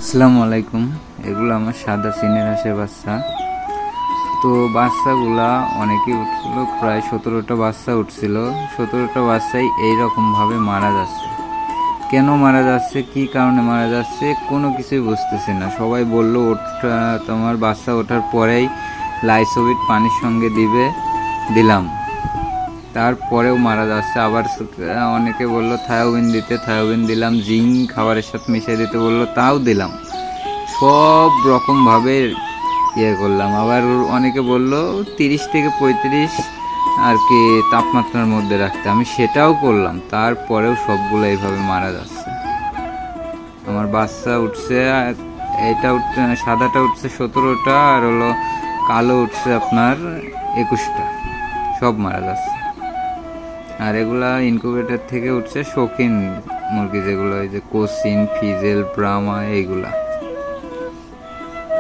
আসসালামু আলাইকুম। এগুলো আমার সাদা চীনের হাঁসের বাচ্চা। তো বাচ্চাগুলা অনেকেই উঠছিল, প্রায় 17টা বাচ্চা উঠছিল। 17টা বাচ্চাই এইরকমভাবে মারা যাচ্ছে। কেন মারা যাচ্ছে, কি কারণে মারা যাচ্ছে, কোনো কিছুই বুঝতেছি না। সবাই বলল তোমার বাচ্চা ওঠার পরেই লাইসোভিট পানির সঙ্গে দিলাম, তারপরেও মারা যাচ্ছে। আবার অনেকে বললো থায়োবিন দিতে, থায়োবিন দিলাম। জিঙ্ক খাবারের সাথে মিশিয়ে দিতে বললো, তাও দিলাম। সব রকমভাবে করলাম। আবার অনেকে বললো 30 থেকে 35 আর কি তাপমাত্রার মধ্যে রাখতে, আমি সেটাও করলাম। তারপরেও সবগুলো এইভাবে মারা যাচ্ছে। আমার বাচ্চা উঠছে, এটা উঠছে, সাদাটা উঠছে 17টা, আর হলো কালো উঠছে আপনার 21টা। সব মারা যাচ্ছে। আর এগুলা ইনকিউবেটর থেকে উঠছে শৌখিন মুরগি, যেগুলো এই যে কোচিন, ফিজেল, ব্রাহ্মা, এইগুলা।